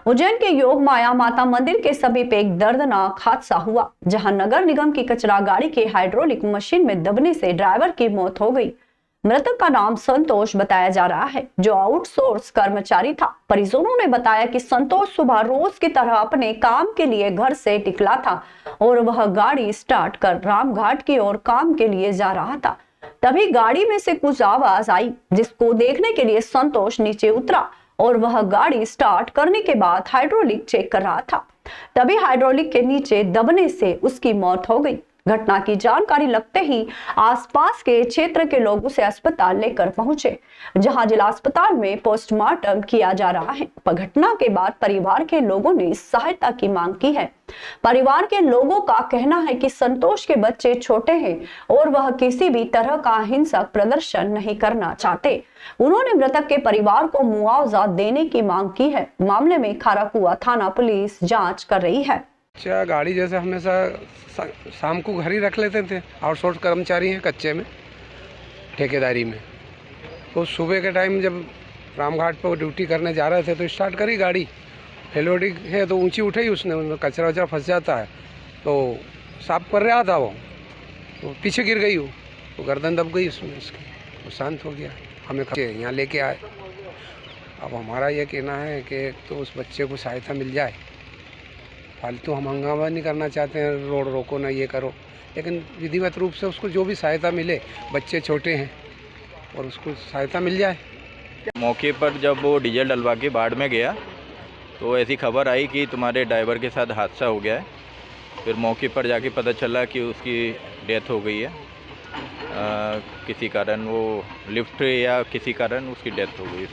उज्जैन के योग माया माता मंदिर के समीप एक दर्दनाक हादसा हुआ, जहां नगर निगम की कचरा गाड़ी के हाइड्रोलिक मशीन में दबने से ड्राइवर की मौत हो गई। मृतक का नाम संतोष बताया जा रहा है, जो आउटसोर्स कर्मचारी था। परिजनों ने बताया कि संतोष सुबह रोज की तरह अपने काम के लिए घर से निकला था और वह गाड़ी स्टार्ट कर रामघाट की ओर काम के लिए जा रहा था। तभी गाड़ी में से कुछ आवाज आई, जिसको देखने के लिए संतोष नीचे उतरा और वह गाड़ी स्टार्ट करने के बाद हाइड्रोलिक चेक कर रहा था। तभी हाइड्रोलिक के नीचे दबने से उसकी मौत हो गई। घटना की जानकारी लगते ही आसपास के क्षेत्र के लोग उसे अस्पताल लेकर पहुंचे, जहां जिला अस्पताल में पोस्टमार्टम किया जा रहा है। घटना के बाद परिवार के लोगों ने सहायता की मांग की है। परिवार के लोगों का कहना है कि संतोष के बच्चे छोटे हैं और वह किसी भी तरह का हिंसक प्रदर्शन नहीं करना चाहते। उन्होंने मृतक के परिवार को मुआवजा देने की मांग की है। मामले में खाराकुआ थाना पुलिस जांच कर रही है। अच्छा, गाड़ी जैसे हमेशा शाम को घर ही रख लेते थे। आउटसोर्स कर्मचारी हैं कच्चे में, ठेकेदारी में। तो सुबह के टाइम जब रामघाट पर ड्यूटी करने जा रहे थे तो स्टार्ट करी गाड़ी। फेलोडी है तो ऊंची उठाई उसने, कचरा वचरा फंस जाता है तो साफ कर रहा था वो, तो पीछे गिर गई वो, तो गर्दन दब गई उसमें उसकी, वो शांत हो गया। हमें यहाँ लेके आए। अब हमारा ये कहना है कि तो उस बच्चे को सहायता मिल जाए। फालतू हम हंगामा नहीं करना चाहते हैं, रोड रोको ना ये करो, लेकिन विधिवत रूप से उसको जो भी सहायता मिले, बच्चे छोटे हैं और उसको सहायता मिल जाए। मौके पर जब वो डीजल डलवा के बाढ़ में गया तो ऐसी खबर आई कि तुम्हारे ड्राइवर के साथ हादसा हो गया है। फिर मौके पर जाके पता चला कि उसकी डेथ हो गई है। किसी कारण वो लिफ्ट या किसी कारण उसकी डेथ हो गई।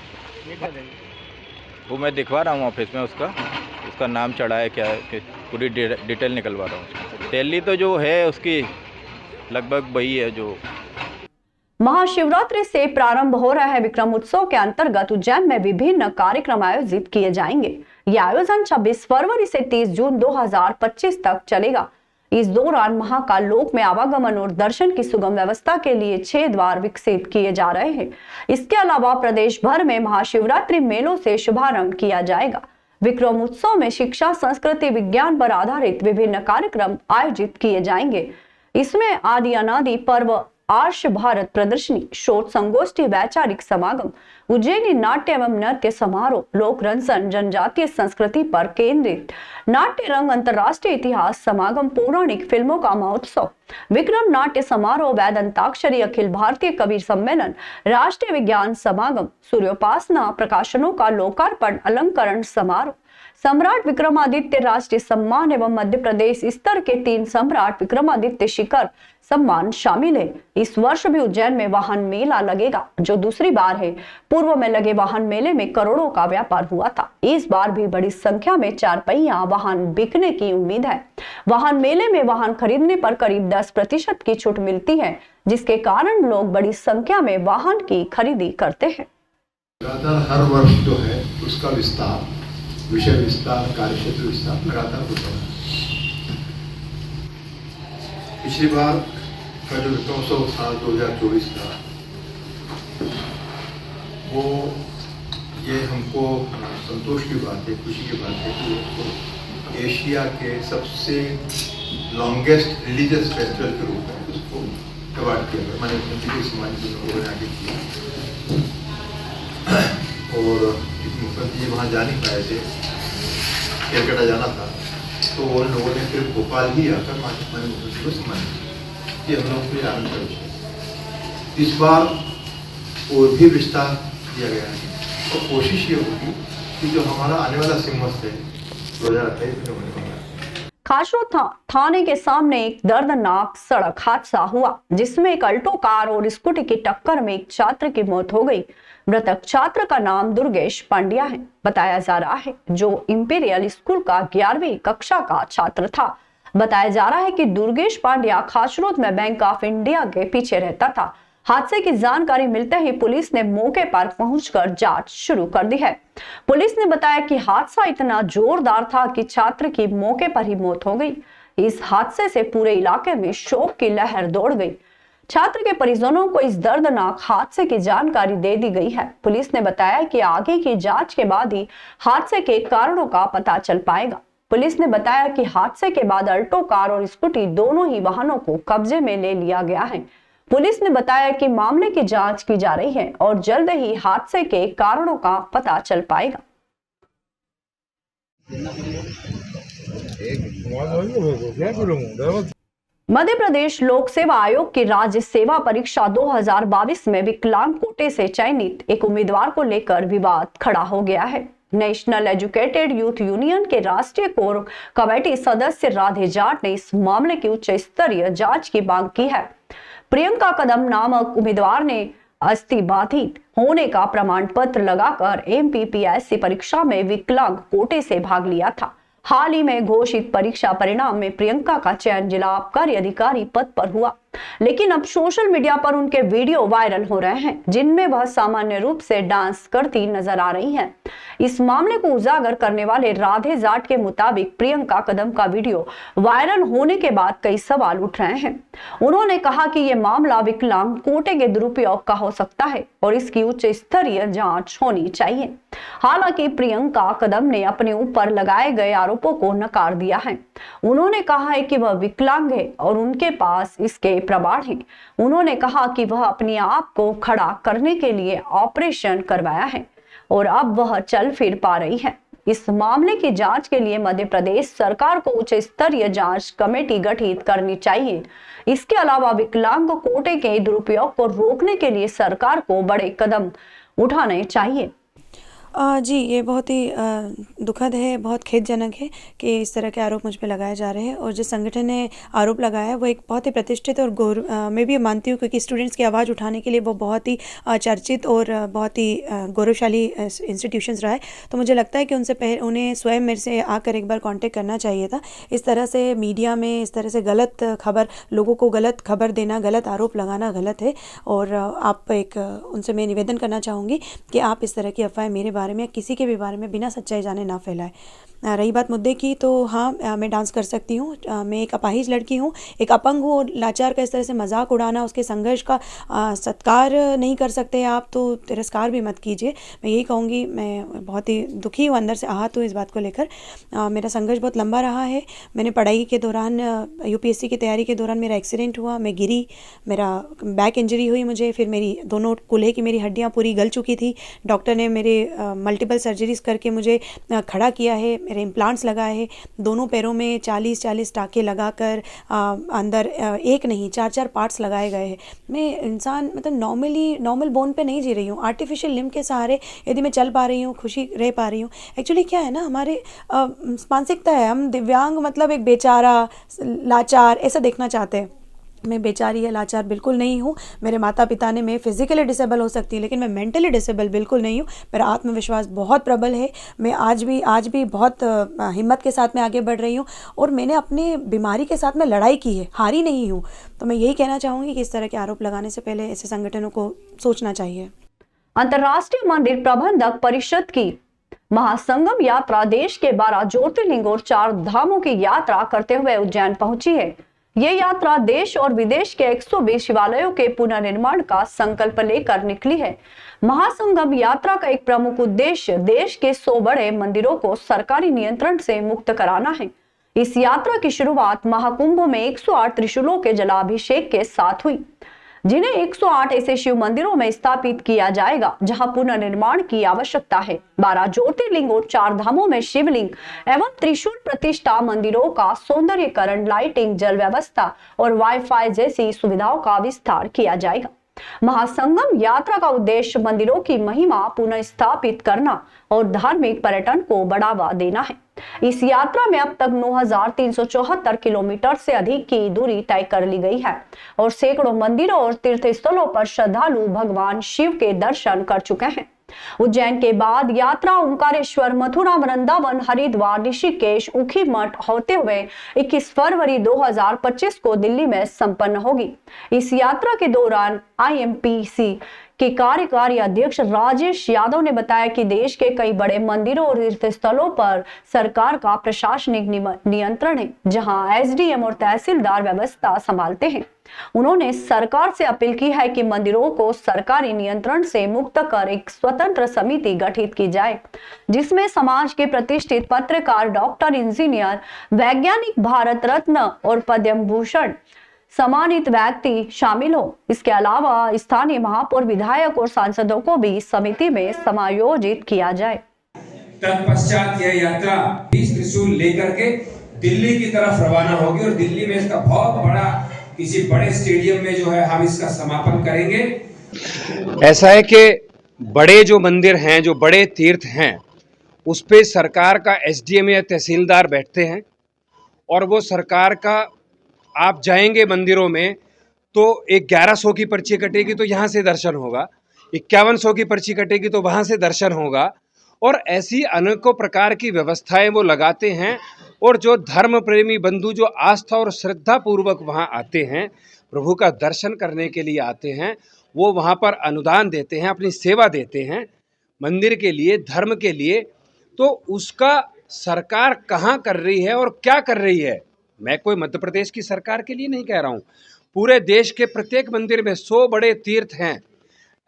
वो मैं दिखवा रहा हूँ ऑफिस में, उसका नाम चढ़ा है क्या है, पूरी डिटेल निकलवा रहा हूँ। सैलरी तो जो है उसकी लगभग वही है जो। महाशिवरात्रि से प्रारंभ हो रहा है विक्रम उत्सव के अंतर्गत उज्जैन में विभिन्न कार्यक्रम आयोजित किए जाएंगे। यह आयोजन 26 फरवरी से 30 जून 2025 तक चलेगा। इस दौरान महाकाल लोक में आवागमन और दर्शन की सुगम व्यवस्था के लिए 6 द्वार विकसित किए जा रहे हैं। इसके अलावा प्रदेश भर में महाशिवरात्रि मेलों से शुभारंभ किया जाएगा। विक्रम उत्सव में शिक्षा, संस्कृति, विज्ञान पर आधारित विभिन्न कार्यक्रम आयोजित किए जाएंगे। इसमें आदि अनादि पर्व, आर्ष भारत प्रदर्शनी, शोध संगोष्ठी, वैचारिक समागम, उज्जैनी नाट्य एवं नृत्य समारोह, लोक रंजन, जनजातीय संस्कृति पर केंद्रित नाट्य रंग, अंतर्राष्ट्रीय इतिहास समागम, पौराणिक फिल्मों का महोत्सव, विक्रम नाट्य समारोह, वेदांताक्षरी, अखिल भारतीय कवि सम्मेलन, राष्ट्रीय विज्ञान समागम, सूर्योपासना प्रकाशनों का लोकार्पण, अलंकरण समारोह, सम्राट विक्रमादित्य राष्ट्रीय सम्मान एवं मध्य प्रदेश स्तर के 3 सम्राट विक्रमादित्य शिखर सम्मान शामिल है। इस वर्ष भी उज्जैन में वाहन मेला लगेगा, जो दूसरी बार है। पूर्व में लगे वाहन मेले में करोड़ों का व्यापार हुआ था। इस बार भी बड़ी संख्या में 4 पहिया वाहन बिकने की उम्मीद है। वाहन मेले में वाहन खरीदने पर करीब 10% की छूट मिलती है, जिसके कारण लोग बड़ी संख्या में वाहन की खरीदी करते हैं। हर वर्ष जो है उसका विस्तार, विषय विस्तार, कार्यक्षेत्र विस्तार लगातार होता है। पिछली बार का जो विक्रमोत्सव साल 2024 का, वो ये हमको संतोष की बात है, खुशी की बात है कि उसको एशिया के सबसे लॉन्गेस्ट रिलीजियस फेस्टिवल के रूप में उसको अवार्ड किया गया। मैंने मुख्यमंत्री सम्मानित लोगों ने आगे किया और मुख्यमंत्री जी वहाँ जा नहीं पाए थे, केलकटा जाना था, तो उन लोगों ने फिर भोपाल ही आकर मैंने मुख्यमंत्री को सम्मानित किया। हम लोगों को आनंद कर इस बार और भी विस्तार दिया गया है और कोशिश ये होगी कि जो हमारा आने वाला सिंहस्थ है 2028 में होने वाला है। खासरोद थाने के सामने एक दर्दनाक सड़क हादसा हुआ, जिसमें एक अल्टो कार और स्कूटी की टक्कर में एक छात्र की मौत हो गई। मृतक छात्र का नाम दुर्गेश पांड्या है, बताया जा रहा है, जो इंपीरियल स्कूल का 11वीं कक्षा का छात्र था। बताया जा रहा है कि दुर्गेश पांड्या खासरोद में बैंक ऑफ इंडिया के पीछे रहता था। हादसे की जानकारी मिलते ही पुलिस ने मौके पर पहुंचकर जांच शुरू कर दी है। पुलिस ने बताया कि हादसा इतना जोरदार था कि छात्र की मौके पर ही मौत हो गई। इस हादसे से पूरे इलाके में शोक की लहर दौड़ गई। छात्र के परिजनों को इस दर्दनाक हादसे की जानकारी दे दी गई है। पुलिस ने बताया कि आगे की जांच के बाद ही हादसे के कारणों का पता चल पाएगा। पुलिस ने बताया कि हादसे के बाद अल्टो कार और स्कूटी दोनों ही वाहनों को कब्जे में ले लिया गया है। पुलिस ने बताया कि मामले की जांच की जा रही है और जल्द ही हादसे के कारणों का पता चल पाएगा। मध्य प्रदेश लोक सेवा आयोग की राज्य सेवा परीक्षा 2022 में विकलांग कोटे से चयनित एक उम्मीदवार को लेकर विवाद खड़ा हो गया है। नेशनल एजुकेटेड यूथ यूनियन के राष्ट्रीय कोर कमेटी सदस्य राधे जाट ने इस मामले की उच्च स्तरीय जांच की मांग की है। प्रियंका कदम नामक उम्मीदवार ने अस्थि बाधित होने का प्रमाण पत्र लगाकर MPPSC परीक्षा में विकलांग कोटे से भाग लिया था। हाल ही में घोषित परीक्षा परिणाम में प्रियंका का चयन जिला आबकारी अधिकारी पद पर हुआ, लेकिन अब सोशल मीडिया पर उनके वीडियो वायरल हो रहे हैं जिनमें वह सामान्य रूप से डांस करती नजर आ रही हैं। इस मामले को उजागर करने वाले राधे जाट के मुताबिक प्रियंका कदम का वीडियो वायरल होने के बाद कई सवाल उठ रहे हैं। उन्होंने कहा कि यह मामला विकलांग कोटे के दुरुपयोग का हो सकता है और इसकी उच्च स्तरीय जांच होनी चाहिए। हालांकि प्रियंका कदम ने अपने ऊपर लगाए गए आरोपों को नकार दिया है। उन्होंने कहा है कि वह विकलांग है और उनके पास इसके प्रमाण हैं। उन्होंने कहा कि वह अपने आप को खड़ा करने के लिए ऑपरेशन करवाया है और अब वह चल फिर पा रही है। इस मामले की जांच के लिए मध्य प्रदेश सरकार को उच्च स्तरीय जांच कमेटी गठित करनी चाहिए। इसके अलावा विकलांग कोटे के दुरुपयोग को रोकने के लिए सरकार को बड़े कदम उठाने चाहिए। जी, ये बहुत ही दुखद है, बहुत खेदजनक है कि इस तरह के आरोप मुझ पे लगाए जा रहे हैं और जिस संगठन ने आरोप लगाया है वो एक बहुत ही प्रतिष्ठित और मैं भी मानती हूँ क्योंकि स्टूडेंट्स की आवाज़ उठाने के लिए वो बहुत ही चर्चित और बहुत ही गौरवशाली इंस्टीट्यूशंस रहा है। तो मुझे लगता है कि उन्हें स्वयं मेरे से आकर एक बार कांटेक्ट करना चाहिए था। इस तरह से मीडिया में इस तरह से गलत खबर, लोगों को गलत खबर देना, गलत आरोप लगाना गलत है और आप उनसे मैं निवेदन करना चाहूँगी कि आप इस तरह की अफवाहें मेरे बारे में किसी के भी बारे में बिना सच्चाई जाने ना फैलाएं। रही बात मुद्दे की, तो हाँ, मैं डांस कर सकती हूँ। मैं एक अपाहिज लड़की हूँ, एक अपंग हूँ और लाचार का इस तरह से मजाक उड़ाना, उसके संघर्ष का सत्कार नहीं कर सकते आप तो तिरस्कार भी मत कीजिए। मैं यही कहूँगी, मैं बहुत ही दुखी हूँ, अंदर से आहत हूँ इस बात को लेकर। मेरा संघर्ष बहुत लंबा रहा है। मैंने पढ़ाई के दौरान, UPSC की तैयारी के दौरान मेरा एक्सीडेंट हुआ, मैं गिरी, मेरा बैक इंजरी हुई मुझे, फिर मेरी दोनों कूल्हे की मेरी हड्डियाँ पूरी गल चुकी थी। डॉक्टर ने मेरे मल्टीपल सर्जरीज करके मुझे खड़ा किया है, मेरे इम्प्लांट्स लगाए हैं, दोनों पैरों में 40-40 टाँके लगाकर अंदर एक नहीं 4-4 पार्ट्स लगाए गए हैं। मैं इंसान मतलब नॉर्मल बोन पे नहीं जी रही हूँ, आर्टिफिशियल लिम्ब के सहारे यदि मैं चल पा रही हूँ, खुशी रह पा रही हूँ। एक्चुअली क्या है ना, हमारे मानसिकता है, हम दिव्यांग मतलब एक बेचारा, लाचार ऐसा देखना चाहते हैं। मैं बेचारी या लाचार बिल्कुल नहीं हूँ। मेरे माता पिता ने, मैं फिजिकली डिसेबल हो सकती है लेकिन मैं मेंटली डिसेबल बिल्कुल नहीं हूँ। मेरा आत्मविश्वास बहुत प्रबल है। मैं आज भी बहुत हिम्मत के साथ में आगे बढ़ रही हूँ और मैंने अपनी बीमारी के साथ में लड़ाई की है, हारी नहीं हूँ। तो मैं यही कहना चाहूँगी कि इस तरह के आरोप लगाने से पहले ऐसे संगठनों को सोचना चाहिए। अंतर्राष्ट्रीय मंदिर प्रबंधक परिषद की महासंगम यात्रा देश के 12 ज्योतिर्लिंग और 4 धामों की यात्रा करते हुए उज्जैन पहुंची है। ये यात्रा देश और विदेश के 120 शिवालयों के पुनर्निर्माण का संकल्प लेकर निकली है। महासंगम यात्रा का एक प्रमुख उद्देश्य देश के 100 बड़े मंदिरों को सरकारी नियंत्रण से मुक्त कराना है। इस यात्रा की शुरुआत महाकुंभ में 108 त्रिशूलों के जलाभिषेक के साथ हुई, जिन्हें 108 ऐसे शिव मंदिरों में स्थापित किया जाएगा जहां पुनर्निर्माण की आवश्यकता है। 12 ज्योतिर्लिंग और 4 धामों में शिवलिंग एवं त्रिशूल प्रतिष्ठा, मंदिरों का सौंदर्यीकरण, लाइटिंग, जल व्यवस्था और वाईफाई जैसी सुविधाओं का विस्तार किया जाएगा। महासंगम यात्रा का उद्देश्य मंदिरों की महिमा पुनः स्थापित करना और धार्मिक पर्यटन को बढ़ावा देना है। इस यात्रा में अब तक 9,374 किलोमीटर से अधिक की दूरी तय कर ली गई है और सैकड़ों मंदिरों और तीर्थ स्थलों पर श्रद्धालु भगवान शिव के दर्शन कर चुके हैं। उज्जैन के बाद यात्रा ओंकारेश्वर, मथुरा, वृंदावन, हरिद्वार, ऋषिकेश, ऊखीमठ होते हुए 21 फरवरी 2025 को दिल्ली में संपन्न होगी। इस यात्रा के दौरान IMPC के कार्यकारी अध्यक्ष राजेश यादव ने बताया कि देश के कई बड़े मंदिरों और तीर्थ स्थलों पर सरकार का प्रशासनिक नियंत्रण है, जहां SDM और तहसीलदार व्यवस्था संभालते हैं। उन्होंने सरकार से अपील की है कि मंदिरों को सरकारी नियंत्रण से मुक्त कर एक स्वतंत्र समिति गठित की जाए, जिसमें समाज के प्रतिष्ठित पत्रकार, डॉक्टर, इंजीनियर, वैज्ञानिक, भारत रत्न और पद्म भूषण सम्मानित व्यक्ति शामिल हो। इसके अलावा स्थानीय महापौर, विधायक और सांसदों को भी समिति में समायोजित किया जाए। तत्पश्चात यह यात्रा 20 त्रिशूल लेकर के दिल्ली की तरफ रवाना होगी और दिल्ली में इसका बहुत बड़ा किसी बड़े स्टेडियम में जो है हम इसका समापन करेंगे। ऐसा है कि बड़े जो मंदिर हैं, जो बड़े तीर्थ हैं, उस पे सरकार का एसडीएम या तहसीलदार बैठते हैं और वो सरकार का, आप जाएंगे मंदिरों में तो 1100 की पर्ची कटेगी तो यहाँ से दर्शन होगा, 5100 की पर्ची कटेगी तो वहाँ से दर्शन होगा, और ऐसी अनेकों प्रकार की व्यवस्थाएं वो लगाते हैं। और जो धर्म प्रेमी बंधु जो आस्था और श्रद्धा पूर्वक वहाँ आते हैं, प्रभु का दर्शन करने के लिए आते हैं, वो वहाँ पर अनुदान देते हैं, अपनी सेवा देते हैं मंदिर के लिए, धर्म के लिए। तो उसका सरकार कहाँ कर रही है और क्या कर रही है, मैं कोई मध्य प्रदेश की सरकार के लिए नहीं कह रहा हूँ, पूरे देश के प्रत्येक मंदिर में 100 बड़े तीर्थ हैं,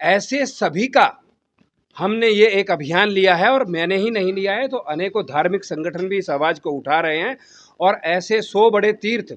ऐसे सभी का हमने ये एक अभियान लिया है। और मैंने ही नहीं लिया है तो अनेकों धार्मिक संगठन भी इस आवाज़ को उठा रहे हैं। और ऐसे 100 बड़े तीर्थ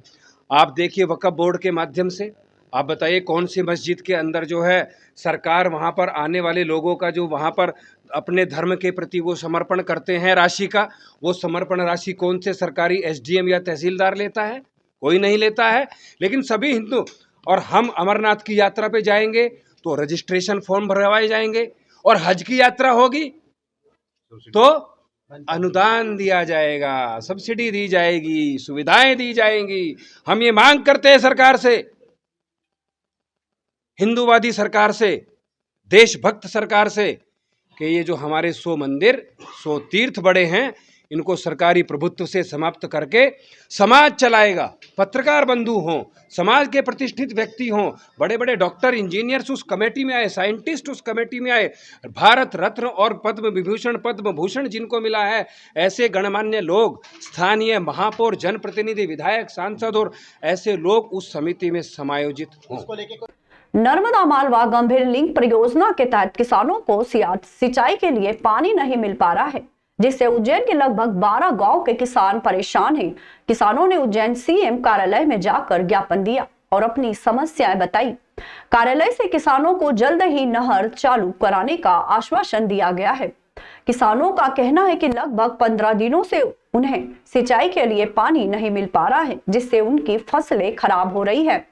आप देखिए वक्फ बोर्ड के माध्यम से, आप बताइए कौन सी मस्जिद के अंदर जो है सरकार वहाँ पर आने वाले लोगों का जो वहाँ पर अपने धर्म के प्रति वो समर्पण करते हैं राशि का, वो समर्पण राशि कौन से सरकारी एसडीएम या तहसीलदार लेता है? कोई नहीं लेता है। लेकिन सभी हिंदू, और हम अमरनाथ की यात्रा पे जाएंगे तो रजिस्ट्रेशन फॉर्म भरवाए जाएंगे, और हज की यात्रा होगी तो अनुदान दिया जाएगा, सब्सिडी दी जाएगी, सुविधाएं दी जाएंगी। हम ये मांग करते हैं सरकार से, हिंदूवादी सरकार से, देशभक्त सरकार से, कि ये जो हमारे 100 मंदिर, 100 तीर्थ बड़े हैं, इनको सरकारी प्रभुत्व से समाप्त करके समाज चलाएगा। पत्रकार बंधु हों, समाज के प्रतिष्ठित व्यक्ति हों, बड़े बड़े डॉक्टर, इंजीनियर्स उस कमेटी में आए, साइंटिस्ट उस कमेटी में आए, भारत रत्न और पद्म विभूषण, पद्म भूषण जिनको मिला है, ऐसे गणमान्य लोग, स्थानीय महापौर, जनप्रतिनिधि, विधायक, सांसद और ऐसे लोग उस समिति में समायोजित हों। नर्मदा मालवा गंभीर लिंक परियोजना के तहत किसानों को सिंचाई के लिए पानी नहीं मिल पा रहा है, जिससे उज्जैन के लगभग 12 गांव के किसान परेशान हैं। किसानों ने उज्जैन सीएम कार्यालय में जाकर ज्ञापन दिया और अपनी समस्याएं बताई। कार्यालय से किसानों को जल्द ही नहर चालू कराने का आश्वासन दिया गया है। किसानों का कहना है कि लगभग 15 दिनों से उन्हें सिंचाई के लिए पानी नहीं मिल पा रहा है, जिससे उनकी फसलें खराब हो रही है।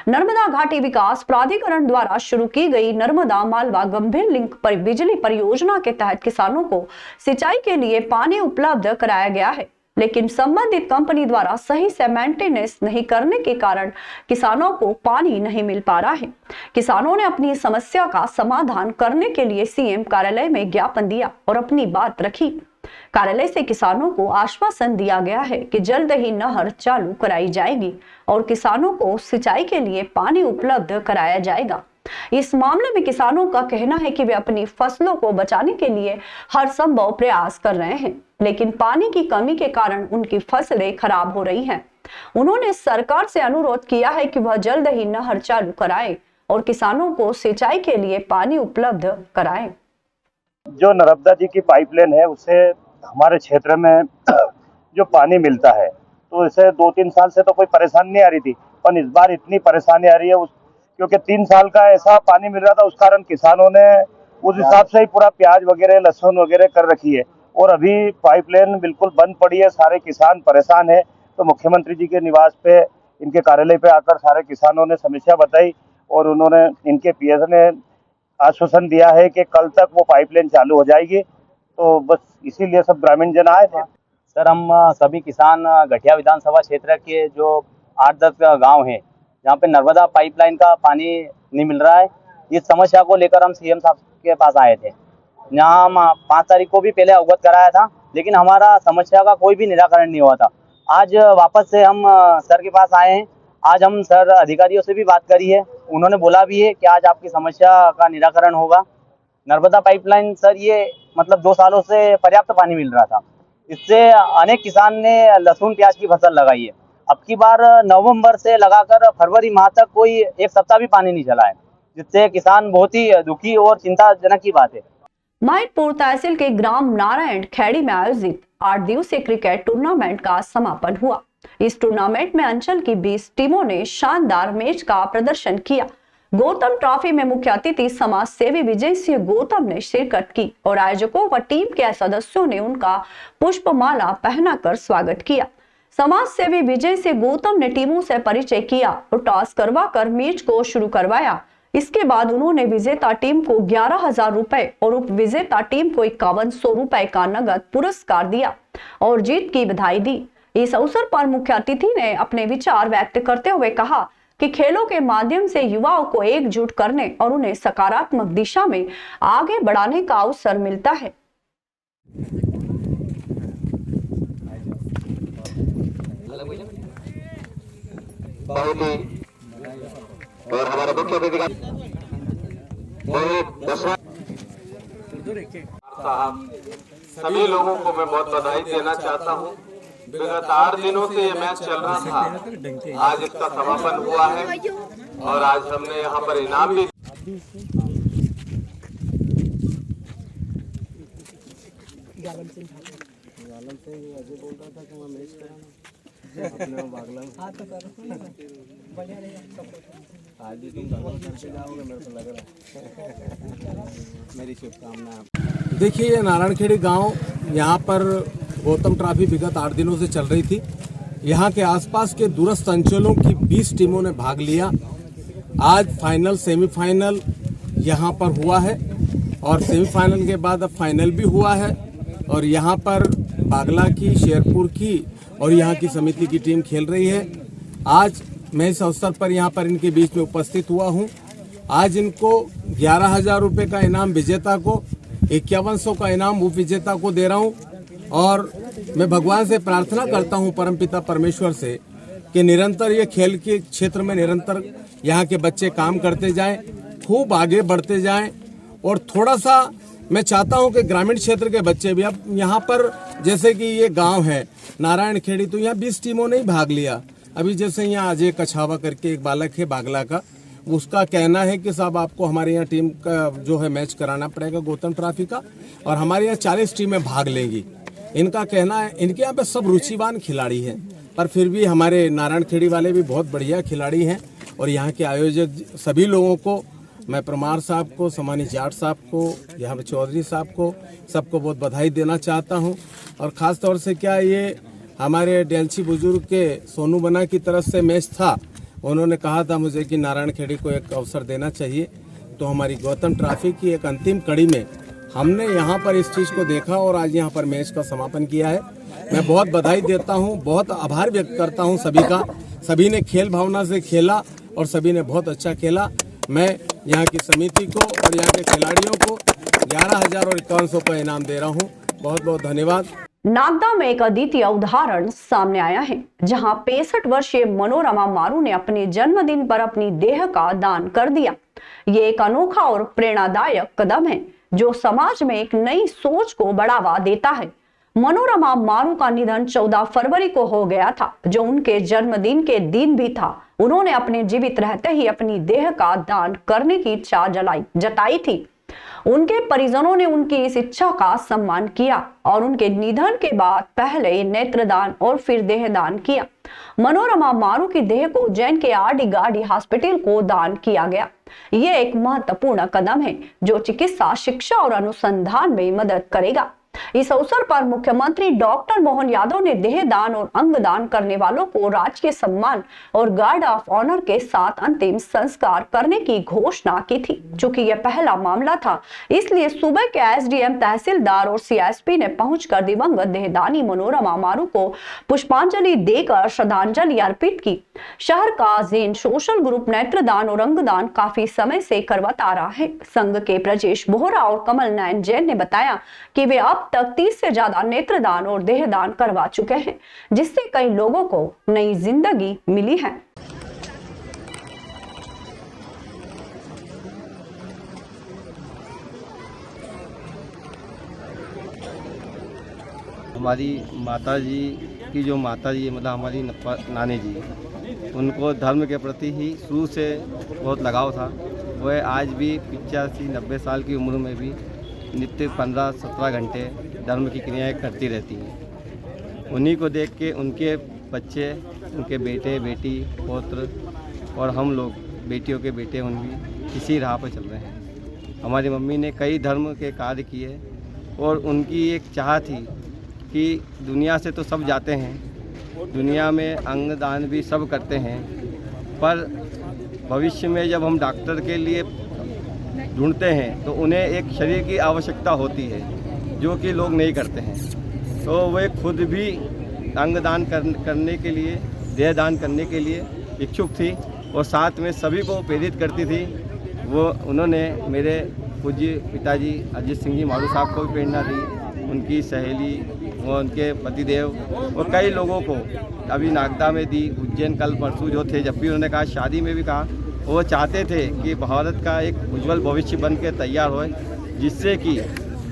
नर्मदा घाटी विकास प्राधिकरण द्वारा शुरू की गई नर्मदा मालवा गंभीर लिंक पर बिजली परियोजना के तहत किसानों को सिंचाई के लिए पानी उपलब्ध कराया गया है, लेकिन संबंधित कंपनी द्वारा सही से मेंटेनेंस नहीं करने के कारण किसानों को पानी नहीं मिल पा रहा है। किसानों ने अपनी समस्या का समाधान करने के लिए सीएम कार्यालय में ज्ञापन दिया और अपनी बात रखी। कार्यालय से किसानों को आश्वासन दिया गया है कि जल्द ही नहर चालू कराई जाएगी और किसानों को सिंचाई के लिए पानी उपलब्ध कराया जाएगा। इस मामले में किसानों का कहना है कि वे अपनी फसलों को बचाने के लिए हर संभव प्रयास कर रहे हैं, लेकिन पानी की कमी के कारण उनकी फसलें खराब हो रही हैं। उन्होंने सरकार से अनुरोध किया है कि वह जल्द ही नहर चालू कराए और किसानों को सिंचाई के लिए पानी उपलब्ध कराए। जो नर्मदा जी की पाइपलाइन है उससे हमारे क्षेत्र में जो पानी मिलता है, तो इसे 2-3 साल से तो कोई परेशानी नहीं आ रही थी, पर इस बार इतनी परेशानी आ रही है क्योंकि 3 साल का ऐसा पानी मिल रहा था, उस कारण किसानों ने उस हिसाब से ही पूरा प्याज वगैरह, लहसुन वगैरह कर रखी है। और अभी पाइपलाइन बिल्कुल बंद पड़ी है, सारे किसान परेशान है। तो मुख्यमंत्री जी के निवास पे, इनके कार्यालय पे आकर सारे किसानों ने समस्या बताई और उन्होंने, इनके पीएस ने आश्वासन दिया है कि कल तक वो पाइपलाइन चालू हो जाएगी। तो बस इसीलिए सब ग्रामीण जन आए थे। सर, हम सभी किसान गठिया विधानसभा क्षेत्र के जो 8-10 गांव हैं जहां पे नर्मदा पाइपलाइन का पानी नहीं मिल रहा है, इस समस्या को लेकर हम सीएम साहब के पास आए थे। यहाँ हम 5 तारीख को भी पहले अवगत कराया था, लेकिन हमारा समस्या का कोई भी निराकरण नहीं हुआ था। आज वापस से हम सर के पास आए हैं। आज हम सर अधिकारियों से भी बात करी है, उन्होंने बोला भी है कि आज आपकी समस्या का निराकरण होगा। नर्मदा पाइपलाइन सर, ये मतलब 2 सालों से पर्याप्त पानी मिल रहा था, इससे अनेक किसान ने लहसुन प्याज की फसल लगाई है अब की बार नवंबर से लगाकर फरवरी माह तक कोई एक सप्ताह भी पानी नहीं चला है, जिससे किसान बहुत ही दुखी और चिंताजनक की बात है। महिदपुर तहसील के ग्राम नारायण खेड़ी में आयोजित 8 दिवसीय क्रिकेट टूर्नामेंट का समापन हुआ। इस टूर्नामेंट में अंचल की 20 टीमों ने शानदार मैच का प्रदर्शन किया। गौतम ट्रॉफी में मुख्य अतिथि समाज सेवी विजय सिंह गौतम ने शिरकत की और आयोजकों व टीम के सदस्यों ने उनका पुष्पमाला पहनाकर स्वागत किया। समाज सेवी विजय सिंह गौतम ने टीमों से परिचय किया और टॉस करवाकर मैच को शुरू करवाया। इसके बाद उन्होंने विजेता टीम को 11,000 रुपए और उप विजेता टीम को 5100 रुपए का नगद पुरस्कार दिया और जीत की बधाई दी। इस अवसर पर मुख्य अतिथि ने अपने विचार व्यक्त करते हुए कहा कि खेलों के माध्यम से युवाओं को एकजुट करने और उन्हें सकारात्मक दिशा में आगे बढ़ाने का अवसर मिलता है। और हमारे मुख्य अतिथि साहब, सभी लोगों को मैं बहुत बधाई देना चाहता हूँ। विगत 8 दिनों से ये मैच चल रहा था, आज इसका समापन हुआ है और आज हमने यहाँ पर इनाम भी मेरी शुभकामनाएं। देखिए, ये नारायणखेड़ी गांव, यहाँ पर गौतम ट्रॉफी विगत 8 दिनों से चल रही थी। यहाँ के आसपास के दूरस्थ अंचलों की 20 टीमों ने भाग लिया। आज फाइनल सेमीफाइनल यहाँ पर हुआ है और सेमीफाइनल के बाद अब फाइनल भी हुआ है और यहाँ पर बागला की, शेरपुर की और यहाँ की समिति की टीम खेल रही है। आज मैं इस अवसर पर यहाँ पर इनके बीच में उपस्थित हुआ हूँ। आज इनको 11,000 रुपये का इनाम विजेता को, 5100 का इनाम उप विजेता को दे रहा हूँ और मैं भगवान से प्रार्थना करता हूँ, परमपिता परमेश्वर से, कि निरंतर ये खेल के क्षेत्र में निरंतर यहाँ के बच्चे काम करते जाएं, खूब आगे बढ़ते जाएं और थोड़ा सा मैं चाहता हूँ कि ग्रामीण क्षेत्र के बच्चे भी, अब यहाँ पर जैसे कि ये गांव है नारायणखेड़ी, तो यहाँ 20 टीमों ने ही भाग लिया। अभी जैसे यहाँ अजय कछावा करके एक बालक है बागला का, उसका कहना है कि साहब आपको हमारे यहाँ टीम का जो है मैच कराना पड़ेगा गौतम ट्रॉफी का और हमारे यहाँ 40 टीमें भाग लेंगी। इनका कहना है, इनके यहाँ पे सब रुचिवान खिलाड़ी हैं, पर फिर भी हमारे नारायणखेड़ी वाले भी बहुत बढ़िया खिलाड़ी हैं और यहाँ के आयोजक सभी लोगों को, मैं परमार साहब को, समानी जाट साहब को, यहाँ पे चौधरी साहब को, सबको बहुत बधाई देना चाहता हूँ। और ख़ास तौर से क्या ये हमारे डेलची बुजुर्ग के सोनू बना की तरफ से मैच था, उन्होंने कहा था मुझे कि नारायणखेड़ी को एक अवसर देना चाहिए, तो हमारी गौतम ट्रॉफी की एक अंतिम कड़ी में हमने यहाँ पर इस चीज़ को देखा और आज यहाँ पर मैच का समापन किया है। मैं बहुत बधाई देता हूँ, बहुत आभार व्यक्त करता हूँ सभी का। सभी ने खेल भावना से खेला और सभी ने बहुत अच्छा खेला। मैं यहाँ की समिति को और यहाँ के खिलाड़ियों को 11,000 और 5100 का इनाम दे रहा हूँ। बहुत बहुत धन्यवाद। नागदा में एक अद्वितीय उदाहरण सामने आया है, जहां 65 वर्षीय मनोरमा मारू ने अपने जन्मदिन पर अपनी देह का दान कर दिया। ये एक अनोखा और प्रेरणादायक कदम है जो समाज में एक नई सोच को बढ़ावा देता है। मनोरमा मारू का निधन 14 फरवरी को हो गया था, जो उनके जन्मदिन के दिन भी था। उन्होंने अपने जीवित रहते ही अपनी देह का दान करने की इच्छा जताई थी। उनके परिजनों ने उनकी इस इच्छा का सम्मान किया और उनके निधन के बाद पहले नेत्रदान और फिर देहदान किया। मनोरमा मारू की देह को उज्जैन के आरडी गार्डी हॉस्पिटल को दान किया गया। यह एक महत्वपूर्ण कदम है जो चिकित्सा, शिक्षा और अनुसंधान में मदद करेगा। इस अवसर पर मुख्यमंत्री डॉक्टर मोहन यादव ने देह दान और अंग दान करने वालों को राजकीय सम्मान और गार्ड ऑफ ऑनर के साथ अंतिम संस्कार करने की घोषणा की थी। चूंकि यह पहला मामला था, इसलिए सुबह के एसडीएम, तहसीलदार और सीएसपी ने पहुंचकर दिवंगत देहदानी मनोरमा मारू को पुष्पांजलि देकर श्रद्धांजलि अर्पित की। शहर का जैन सोशल ग्रुप नेत्रदान और अंगदान काफी समय से करवाता रहा है। संघ के ब्रजेश बोहरा और कमल नयन जैन ने बताया कि वे अब तक 30 से ज्यादा नेत्रदान और देहदान करवा चुके हैं, जिससे कई लोगों को नई जिंदगी मिली है। हमारी माता जी की जो माता जी मतलब हमारी नानी जी, उनको धर्म के प्रति ही शुरू से बहुत लगाव था। वह आज भी 85-90 साल की उम्र में भी नित्य 15-17 घंटे धर्म की क्रियाएं करती रहती हैं। उन्हीं को देख के उनके बच्चे, उनके बेटे बेटी पौत्र और हम लोग बेटियों के बेटे उन भी इसी राह पर चल रहे हैं। हमारी मम्मी ने कई धर्म के कार्य किए और उनकी एक चाह थी कि दुनिया से तो सब जाते हैं, दुनिया में अंगदान भी सब करते हैं, पर भविष्य में जब हम डॉक्टर के लिए ढूंढते हैं तो उन्हें एक शरीर की आवश्यकता होती है जो कि लोग नहीं करते हैं। तो वे खुद भी अंगदान करने के लिए, देहदान करने के लिए इच्छुक थी और साथ में सभी को प्रेरित करती थी। उन्होंने मेरे पूज्य पिताजी अजीत सिंह जी मारू साहब को भी प्रेरणा दी, उनकी सहेली और उनके पतिदेव और कई लोगों को अभी नागदा में दी। उज्जैन कल परसों जो थे, जब भी उन्होंने कहा, शादी में भी कहा, वो चाहते थे कि भारत का एक उज्जवल भविष्य बन के तैयार हो, जिससे कि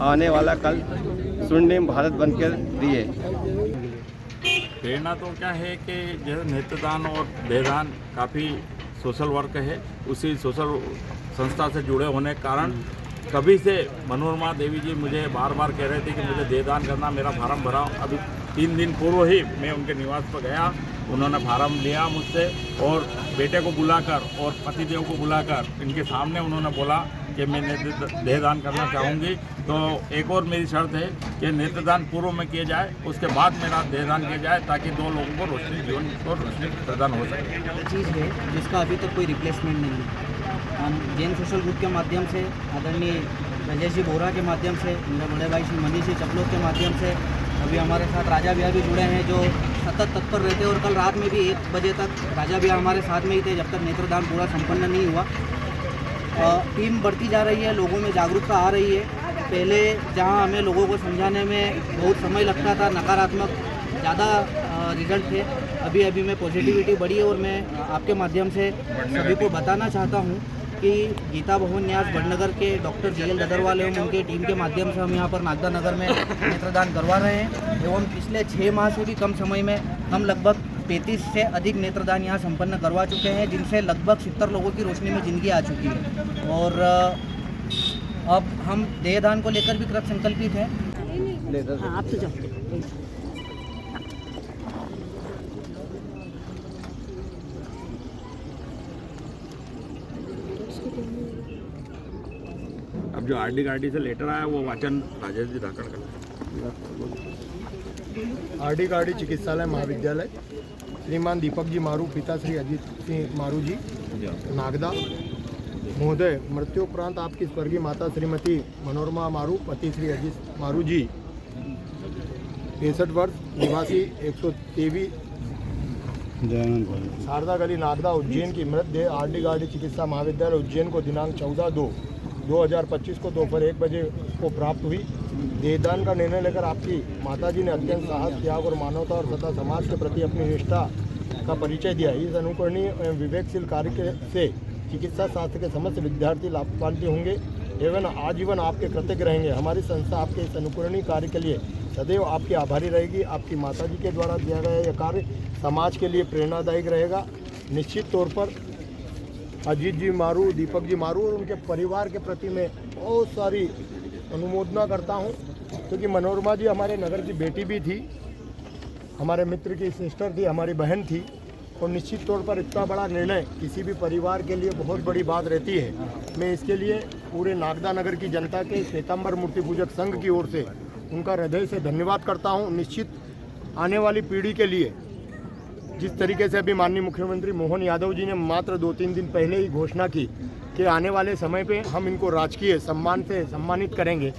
आने वाला कल स्वर्णिम भारत बनकर दिए। प्रेरणा तो क्या है कि जैसे नेत्रदान और देहदान काफ़ी सोशल वर्क है, उसी सोशल संस्था से जुड़े होने के कारण कभी से मनोरमा देवी जी मुझे बार बार कह रहे थे कि मुझे देहदान करना, मेरा फार्म भरा। अभी 3 दिन पूर्व ही मैं उनके निवास पर गया, उन्होंने फार्म लिया मुझसे और बेटे को बुलाकर और पतिदेव को बुलाकर इनके सामने उन्होंने बोला कि मैं देहदान करना चाहूँगी। तो एक और मेरी शर्त है कि नेत्रदान पूर्व में किया जाए, उसके बाद मेरा देहदान किया जाए, ताकि 2 लोगों को रोशनी, जीवन को रोशनी प्रदान हो सके। चीज़ है जिसका अभी तक कोई रिप्लेसमेंट नहीं है। हम जैन सोशल ग्रुप के माध्यम से, आदरणीय राजेश जी बोरा के माध्यम से, मेरे बड़े भाई श्री मनीष जी चपलोत के माध्यम से, अभी हमारे साथ राजा भैया भी जुड़े हैं जो सतत तत्पर रहते हैं। और कल रात में भी 1 बजे तक राजा भैया हमारे साथ में ही थे, जब तक नेत्रदान पूरा संपन्न नहीं हुआ। टीम बढ़ती जा रही है, लोगों में जागरूकता आ रही है। पहले जहां हमें लोगों को समझाने में बहुत समय लगता था, नकारात्मक ज़्यादा रिजल्ट थे, अभी में पॉजिटिविटी बढ़ी है। और मैं आपके माध्यम से सभी को बताना चाहता हूं कि गीता भवन न्यास बड़नगर के डॉक्टर JL ददरवाल एवं उनके टीम के माध्यम से हम यहाँ पर नागदा नगर में नेत्रदान करवा रहे हैं। एवं पिछले 6 माह से भी कम समय में हम लगभग 35 से अधिक नेत्रदान यहाँ संपन्न करवा चुके हैं, जिनसे लगभग 70 लोगों की रोशनी में ज़िंदगी आ चुकी है। और अब हम देहदान को लेकर भी कृत संकल्पित हैं। हाँ, आप तो जाओ। अब जो RD से लेटर आया वो वाचन राजेश जी धाकड़ का। RD चिकित्सालय महाविद्यालय, श्रीमान दीपक जी मारू, पिता श्री अजीत सिंह मारू जी, नागदा महोदय, मृत्युपरांत आपकी स्वर्गीय माता श्रीमती मनोरमा मारू, पति श्री अजीत मारू जी, 63 वर्ष, निवासी 123 शारदा गली नागदा उज्जैन की मृतदेह RD चिकित्सा महाविद्यालय उज्जैन को दिनांक 14/2/2025 को दोपहर 1 बजे को प्राप्त हुई। देहदान का निर्णय लेकर आपकी माताजी ने अत्यंत साहस, त्याग और मानवता और तथा समाज के प्रति अपनी निष्ठा का परिचय दिया। इस अनुकरणीय एवं विवेकशील कार्य से चिकित्सा शास्त्र के समस्त विद्यार्थी लाभान्वित होंगे एवं आजीवन आपके कृतज्ञ रहेंगे। हमारी संस्था आपके इस अनुकरणीय कार्य के लिए सदैव आपकी आभारी रहेगी। आपकी माताजी के द्वारा दिया गया यह कार्य समाज के लिए प्रेरणादायक रहेगा। निश्चित तौर पर अजीत जी मारू, दीपक जी मारू और उनके परिवार के प्रति मैं बहुत सारी अनुमोदना करता हूं, क्योंकि मनोरमा जी हमारे नगर की बेटी भी थी, हमारे मित्र की सिस्टर थी, हमारी बहन थी। और निश्चित तौर पर इतना बड़ा निर्णय किसी भी परिवार के लिए बहुत बड़ी बात रहती है। मैं इसके लिए पूरे नागदा नगर की जनता के श्वेतांबर मूर्ति पूजक संघ की ओर से उनका हृदय से धन्यवाद करता हूं। निश्चित आने वाली पीढ़ी के लिए जिस तरीके से अभी माननीय मुख्यमंत्री मोहन यादव जी ने मात्र 2-3 दिन पहले ही घोषणा की कि आने वाले समय पे हम इनको राजकीय सम्मान से सम्मानित करेंगे।